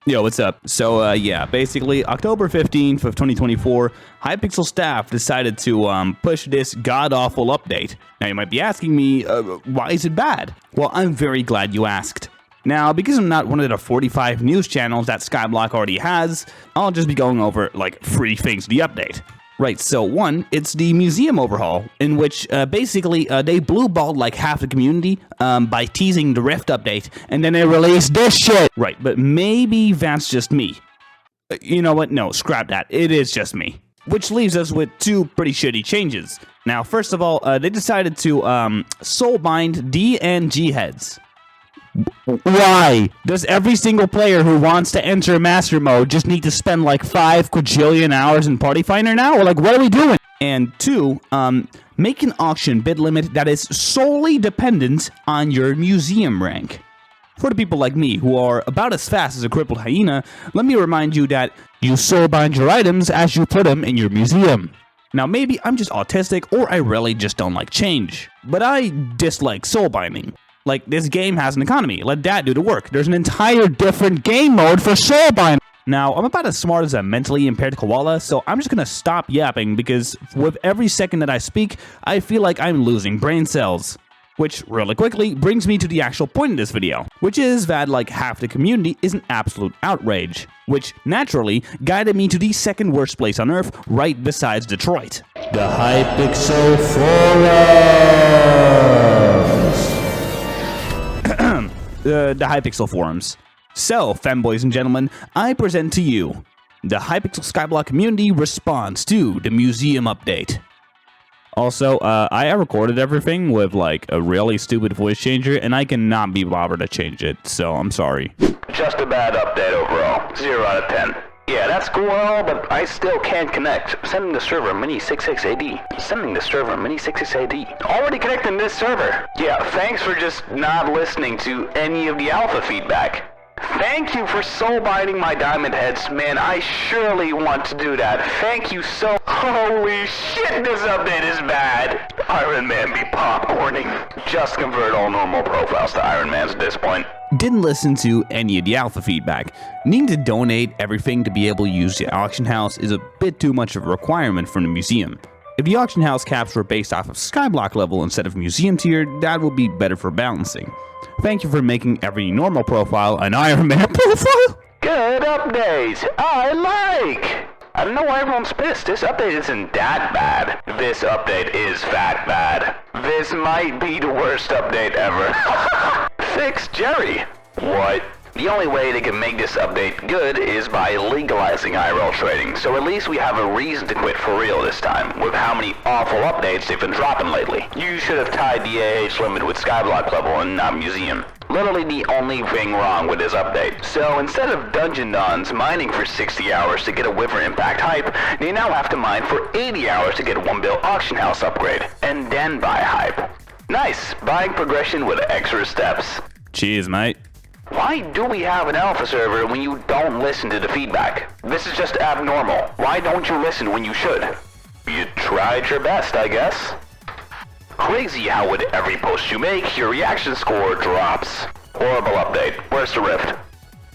Yo, what's up? So, yeah, basically, October 15th of 2024, Hypixel staff decided to push this god-awful update. Now, you might be asking me, why is it bad? Well, I'm very glad you asked. Now, because I'm not one of the 45 news channels that Skyblock already has, I'll just be going over, like, 3 things to the update. Right, so one, it's the museum overhaul, in which basically they blue-balled like half the community by teasing the Rift update, and then they released this shit! Right, but maybe that's just me. You know what? No, scrap that. It is just me. Which leaves us with 2 pretty shitty changes. Now, first of all, they decided to soulbind D and G heads. Why? Does every single player who wants to enter Master Mode just need to spend like 5 quadrillion hours in Party Finder now? Or like, what are we doing? And 2, make an auction bid limit that is solely dependent on your museum rank. For the people like me who are about as fast as a crippled hyena, let me remind you that you soulbind your items as you put them in your museum. Now maybe I'm just autistic or I really just don't like change, but I dislike soulbinding. Like, this game has an economy. Let that do the work. There's an entire different game mode for soulbinding. Now, I'm about as smart as a mentally impaired koala, so I'm just gonna stop yapping because with every second that I speak, I feel like I'm losing brain cells. Which, really quickly, brings me to the actual point of this video, which is that like half the community is an absolute outrage, which naturally guided me to the second worst place on Earth, right besides Detroit. The Hypixel Forums! The Hypixel forums. So, femboys and gentlemen, I present to you the Hypixel Skyblock community response to the museum update. Also, I recorded everything with like a really stupid voice changer, and I cannot be bothered to change it, so I'm sorry. Just a bad update overall. 0 out of 10. Yeah, that's cool and all, but I still can't connect. Sending the server mini66AD. Sending the server mini66AD. Already connecting this server. Yeah, thanks for just not listening to any of the alpha feedback. Thank you for soulbinding my diamond heads, man. I surely want to do that. Thank you so... Holy shit, this update is bad. Ironman be popcorning. Just convert all normal profiles to Ironmans at this point. Didn't listen to any of the alpha feedback. Needing to donate everything to be able to use the auction house is a bit too much of a requirement from the museum. If the auction house caps were based off of Skyblock level instead of museum tier, that would be better for balancing. Thank you for making every normal profile an Ironman profile. Good update. I like. I don't know why everyone's pissed. This update isn't that bad. This update is fat bad. This might be the worst update ever. Fix Jerry. What? The only way they can make this update good is by legalizing IRL trading, so at least we have a reason to quit for real this time, with how many awful updates they've been dropping lately. You should have tied the AH limit with Skyblock level and not museum. Literally the only thing wrong with this update. So instead of Dungeon Dons mining for 60 hours to get a Wyvern Impact hype, they now have to mine for 80 hours to get a 1-bill auction house upgrade, and then buy hype. Nice, buying progression with extra steps. Cheers, mate. Why do we have an alpha server when you don't listen to the feedback? This is just abnormal. Why don't you listen when you should? You tried your best, I guess. Crazy how with every post you make, your reaction score drops. Horrible update. Where's the Rift?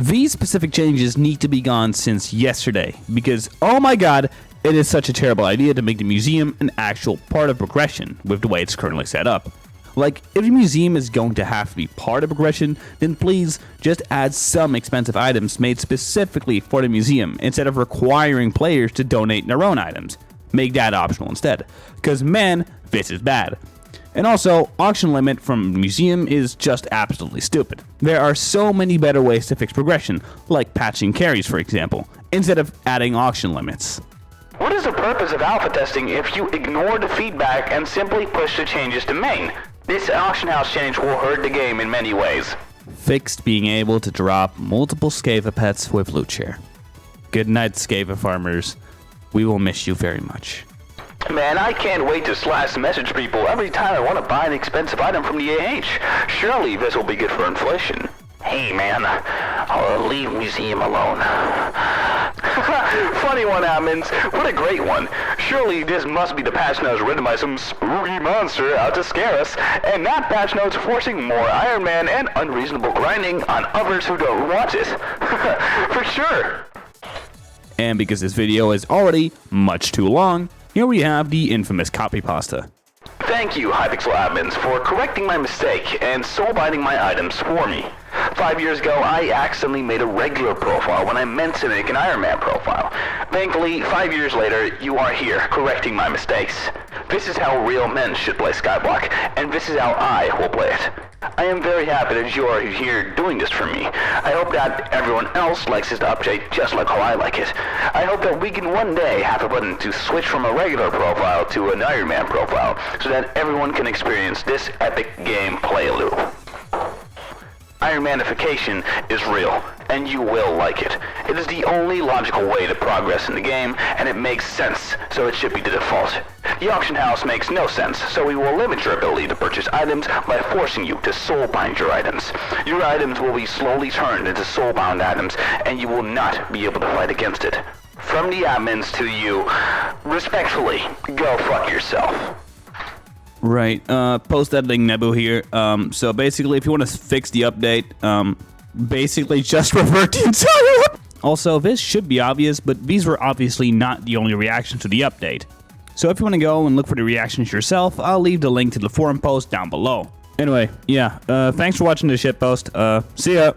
These specific changes need to be gone since yesterday, because, oh my god, it is such a terrible idea to make the museum an actual part of progression with the way it's currently set up. Like, if the museum is going to have to be part of progression, then please just add some expensive items made specifically for the museum instead of requiring players to donate their own items. Make that optional instead, because man, this is bad. And also, auction limit from the museum is just absolutely stupid. There are so many better ways to fix progression, like patching carries for example, instead of adding auction limits. What is the purpose of alpha testing if you ignore the feedback and simply push the changes to main? This auction house change will hurt the game in many ways. Fixed being able to drop multiple Skava pets with loot share. Good night, Skava farmers. We will miss you very much. Man, I can't wait to slash message people every time I want to buy an expensive item from the AH. Surely this will be good for inflation. Hey man, I'll leave museum alone. Funny one, admins. What a great one. Surely this must be the patch notes written by some spooky monster out to scare us, and not patch notes forcing more Iron Man and unreasonable grinding on others who don't want it. For sure. And because this video is already much too long, here we have the infamous copy pasta. Thank you, Hypixel admins, for correcting my mistake and soul-binding my items for me. 5 years ago, I accidentally made a regular profile when I meant to make an Ironman profile. Thankfully, 5 years later, you are here, correcting my mistakes. This is how real men should play Skyblock, and this is how I will play it. I am very happy that you are here doing this for me. I hope that everyone else likes this update just like how I like it. I hope that we can one day have a button to switch from a regular profile to an Ironman profile, so that everyone can experience this epic gameplay loop. Ironmanification is real, and you will like it. It is the only logical way to progress in the game, and it makes sense, so it should be the default. The auction house makes no sense, so we will limit your ability to purchase items by forcing you to soulbind your items. Your items will be slowly turned into soulbound items, and you will not be able to fight against it. From the admins to you, respectfully, go fuck yourself. Right, post-editing Nebu here. So basically, if you want to fix the update, basically just revert the entire Also, this should be obvious, but these were obviously not the only reactions to the update. So if you want to go and look for the reactions yourself, I'll leave the link to the forum post down below. Anyway, yeah, thanks for watching this shitpost. See ya!